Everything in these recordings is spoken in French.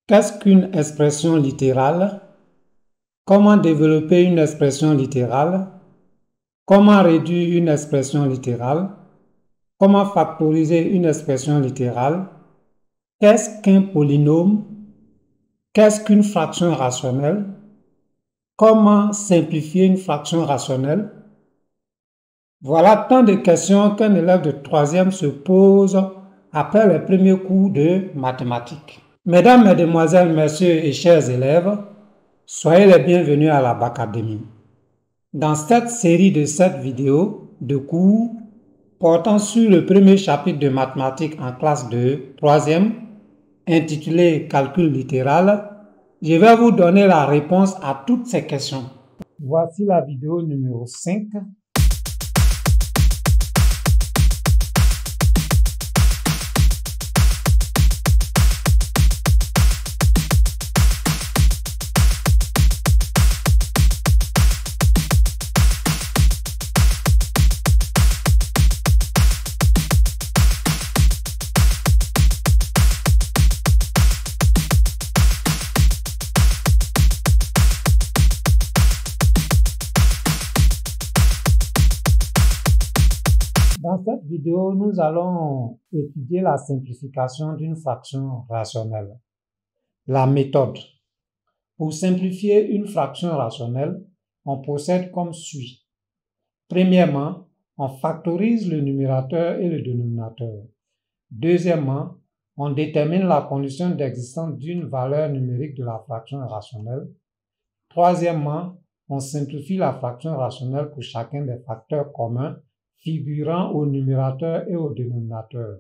Qu'est-ce qu'une expression littérale? Comment développer une expression littérale? Comment réduire une expression littérale? Comment factoriser une expression littérale? Qu'est-ce qu'un polynôme? Qu'est-ce qu'une fraction rationnelle? Comment simplifier une fraction rationnelle? Voilà tant de questions qu'un élève de 3e se pose après les premiers cours de mathématiques. Mesdames, Mesdemoiselles, Messieurs et chers élèves, soyez les bienvenus à la Bacadémie. Dans cette série de 7 vidéos de cours portant sur le premier chapitre de mathématiques en classe de 3e, intitulé Calcul littéral, je vais vous donner la réponse à toutes ces questions. Voici la vidéo numéro 5. Dans cette vidéo, nous allons étudier la simplification d'une fraction rationnelle. La méthode. Pour simplifier une fraction rationnelle, on procède comme suit. Premièrement, on factorise le numérateur et le dénominateur. Deuxièmement, on détermine la condition d'existence d'une valeur numérique de la fraction rationnelle. Troisièmement, on simplifie la fraction rationnelle pour chacun des facteurs communs figurant au numérateur et au dénominateur.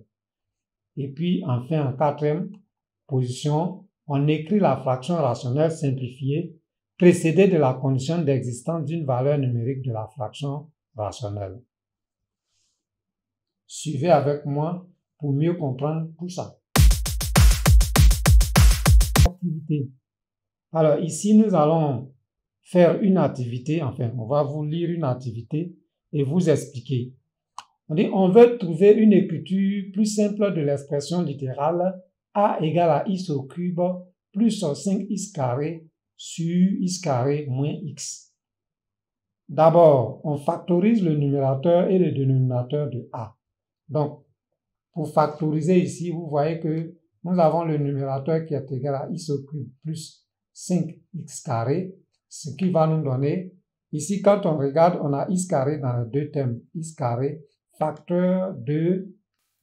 Et puis, enfin, en quatrième position, on écrit la fraction rationnelle simplifiée précédée de la condition d'existence d'une valeur numérique de la fraction rationnelle. Suivez avec moi pour mieux comprendre tout ça. Activité. Alors ici, nous allons faire une activité, enfin, on va vous lire une activité et vous expliquer. On veut trouver une écriture plus simple de l'expression littérale a égale à x au cube plus 5x carré sur x carré moins x. D'abord, on factorise le numérateur et le dénominateur de a. Donc, pour factoriser ici, vous voyez que nous avons le numérateur qui est égal à x au cube plus 5x carré, ce qui va nous donner, ici quand on regarde, on a x carré dans les deux termes, x carré facteur de,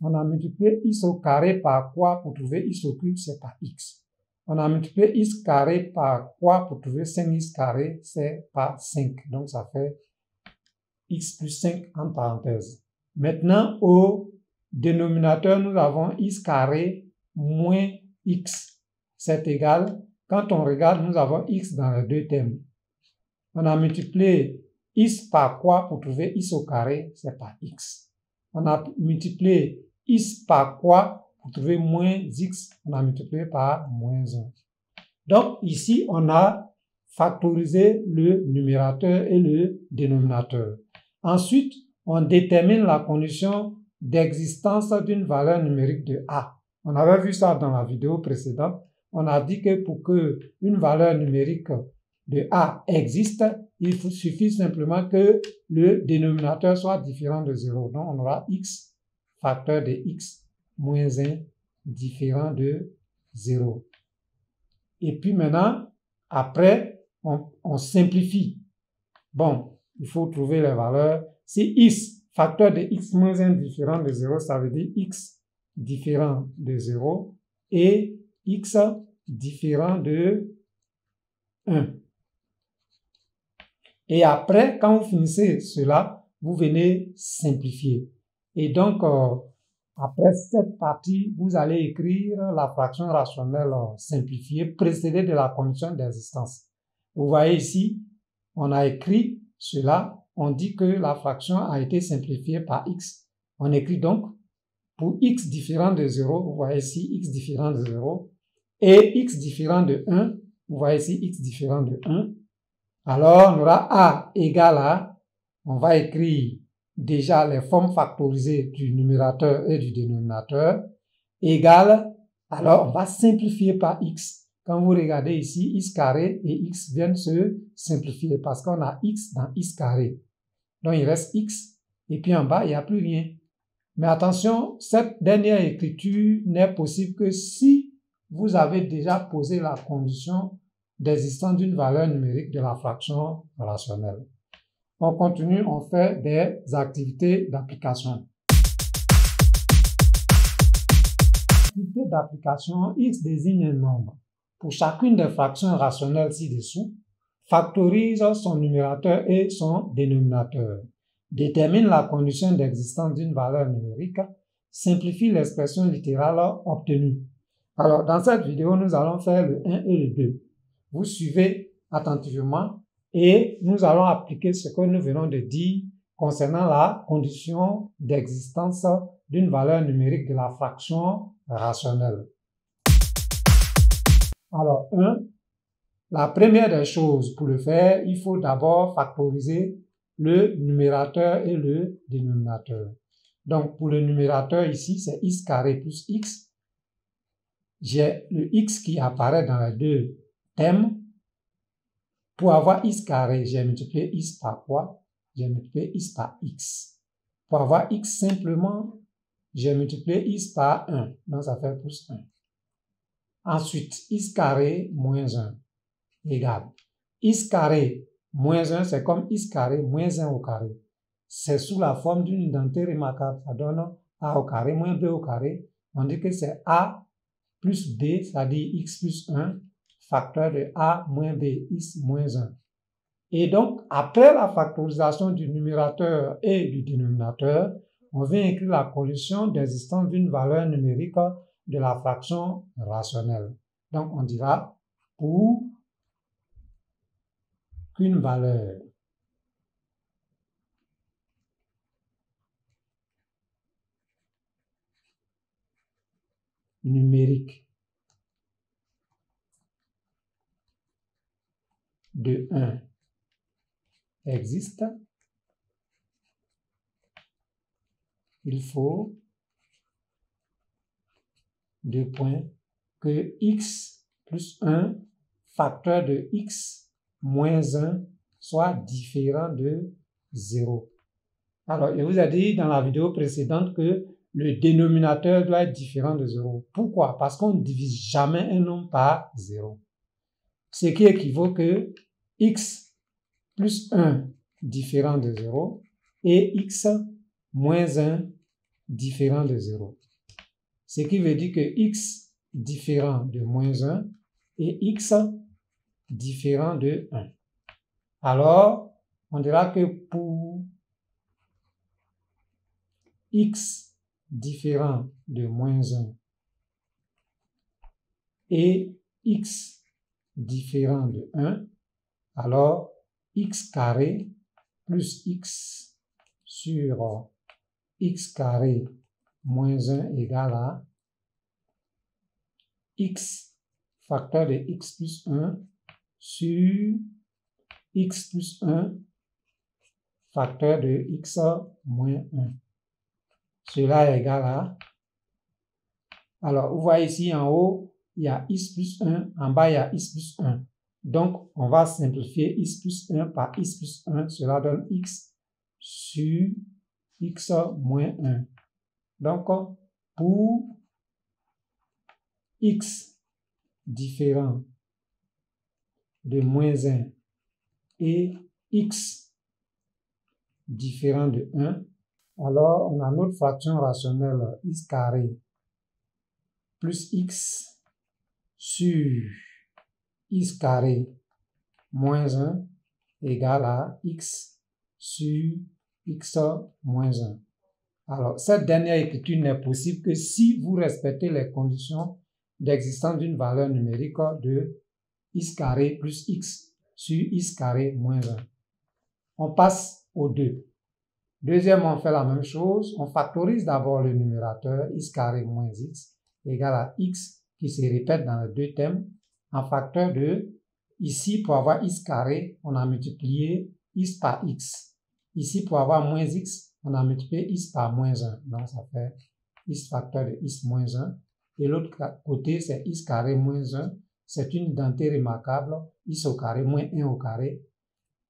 on a multiplié x au carré par quoi pour trouver x au cube, c'est par x. On a multiplié x carré par quoi pour trouver 5x carré, c'est par 5. Donc ça fait x plus 5 en parenthèse. Maintenant, au dénominateur, nous avons x carré moins x. C'est égal, quand on regarde, nous avons x dans les deux termes. On a multiplié x par quoi pour trouver x au carré, c'est par x. On a multiplié x par quoi pour trouver moins x, on a multiplié par moins 1. Donc ici, on a factorisé le numérateur et le dénominateur. Ensuite, on détermine la condition d'existence d'une valeur numérique de a. On avait vu ça dans la vidéo précédente. On a dit que pour qu'une valeur numérique de a existe, il suffit simplement que le dénominateur soit différent de 0. Donc, on aura x facteur de x moins 1 différent de 0. Et puis maintenant, après, on simplifie. Bon, il faut trouver les valeurs. Si x facteur de x moins 1 différent de 0, ça veut dire x différent de 0 et x différent de 1. Et après, quand vous finissez cela, vous venez simplifier. Et donc, après cette partie, vous allez écrire la fraction rationnelle simplifiée précédée de la condition d'existence. Vous voyez ici, on a écrit cela, on dit que la fraction a été simplifiée par x. On écrit donc, pour x différent de 0, vous voyez ici x différent de 0, et x différent de 1, vous voyez ici x différent de 1. Alors, on aura a égale à, on va écrire déjà les formes factorisées du numérateur et du dénominateur, égale, alors on va simplifier par x. quand vous regardez ici, x carré et x viennent se simplifier parce qu'on a x dans x carré. Donc, il reste x et puis en bas, il n'y a plus rien. Mais attention, cette dernière écriture n'est possible que si vous avez déjà posé la condition d'existence d'une valeur numérique de la fraction rationnelle. On continue, on fait des activités d'application. Activité d'application, x désigne un nombre. Pour chacune des fractions rationnelles ci-dessous, factorise son numérateur et son dénominateur. Détermine la condition d'existence d'une valeur numérique, simplifie l'expression littérale obtenue. Alors, dans cette vidéo, nous allons faire le 1 et le 2. Vous suivez attentivement et nous allons appliquer ce que nous venons de dire concernant la condition d'existence d'une valeur numérique de la fraction rationnelle. Alors, 1. La première des choses pour le faire, il faut d'abord factoriser le numérateur et le dénominateur. Donc, pour le numérateur ici, c'est x carré plus x. J'ai le x qui apparaît dans les deux thèmes. Pour avoir x carré, j'ai multiplié x par quoi? J'ai multiplié x par x. Pour avoir x simplement, j'ai multiplié x par 1. Donc, ça fait plus 1. Ensuite, x carré moins 1 égale x carré moins 1, c'est comme x carré moins 1 au carré. C'est sous la forme d'une identité remarquable. Ça donne a au carré moins b au carré. On dit que c'est a plus b, c'est-à-dire x plus 1, facteur de a moins b, x moins 1. Et donc, après la factorisation du numérateur et du dénominateur, on vient écrire la condition d'existence d'une valeur numérique de la fraction rationnelle. Donc, on dira pour qu'une valeur numérique de 1 existe, il faut deux points que x plus 1 facteur de x moins 1 soit différent de 0. Alors, je vous ai dit dans la vidéo précédente que le dénominateur doit être différent de 0. Pourquoi? Parce qu'on ne divise jamais un nombre par 0. Ce qui équivaut que x plus 1 différent de 0 et x moins 1 différent de 0. Ce qui veut dire que x différent de moins 1 et x différent de 1. Alors, on dira que pour x différent de moins 1 et x différent de 1, alors x carré plus x sur x carré moins 1 égale à x facteur de x plus 1 sur x plus 1 facteur de x moins 1. Cela est égal à... Alors, vous voyez ici en haut, il y a x plus 1, en bas, il y a x plus 1. Donc, on va simplifier x plus 1 par x plus 1. Cela donne x sur x moins 1. Donc, pour x différent de moins 1 et x différent de 1, alors on a notre fraction rationnelle x carré plus x sur x carré moins 1 égale à x sur x moins 1. Alors, cette dernière écriture n'est possible que si vous respectez les conditions d'existence d'une valeur numérique de x carré plus x sur x carré moins 1. On passe au 2. Deuxièmement, on fait la même chose. On factorise d'abord le numérateur x carré moins x égale à x qui se répète dans les deux thèmes en facteur de, ici pour avoir x carré, on a multiplié x par x. Ici pour avoir moins x, on a multiplié x par moins 1. Donc ça fait x facteur de x moins 1. Et l'autre côté, c'est x carré moins 1. c'est une identité remarquable, x au carré moins 1 au carré.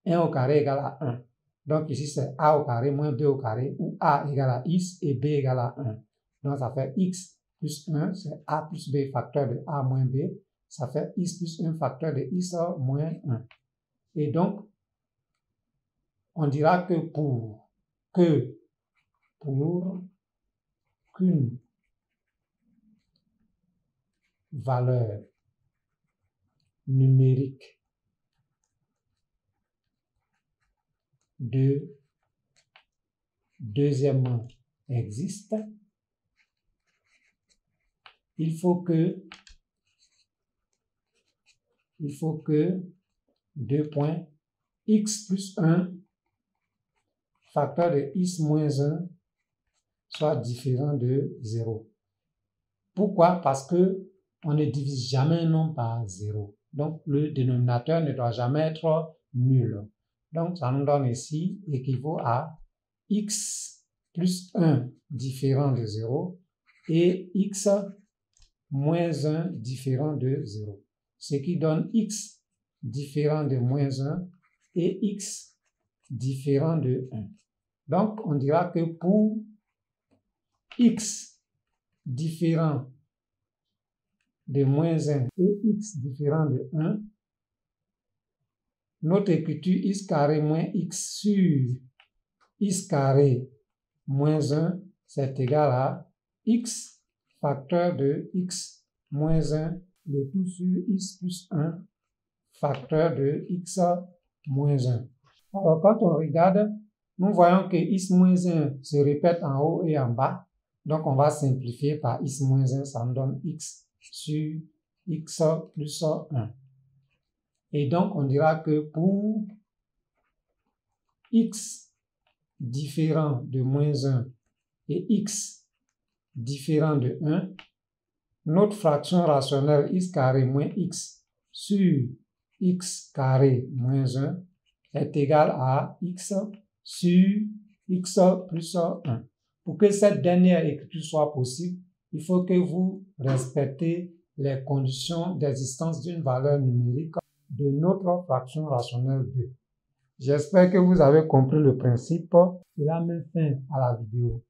1 au carré égale à 1. Donc ici, c'est a au carré moins b au carré, où a égale à x et b égale à 1. Donc ça fait x plus 1, c'est a plus b facteur de a moins b. Ça fait x plus 1 facteur de x moins 1. Et donc, on dira que pour qu'une valeur numérique de deuxièmement existe, il faut que x plus 1 facteur de x moins 1 soit différent de 0. Pourquoi? Parce que on ne divise jamais un nombre par 0. Donc, le dénominateur ne doit jamais être nul. Donc, ça nous donne ici équivaut à x plus 1 différent de 0 et x moins 1 différent de 0. Ce qui donne x différent de moins 1 et x différent de 1. Donc, on dira que pour x différent de moins 1 et x différent de 1, notre écriture x carré moins x sur x carré moins 1, c'est égal à x facteur de x moins 1, le tout sur x plus 1 facteur de x moins 1. Alors, quand on regarde, nous voyons que x moins 1 se répète en haut et en bas. Donc, on va simplifier par x moins 1, ça nous donne x sur x plus 1. Et donc, on dira que pour x différent de moins 1 et x différent de 1, notre fraction rationnelle x carré moins x sur x carré moins 1 est égale à x sur x plus 1. Pour que cette dernière écriture soit possible, il faut que vous respectez les conditions d'existence d'une valeur numérique de notre fraction rationnelle 2. J'espère que vous avez compris le principe. Cela met fin à la vidéo.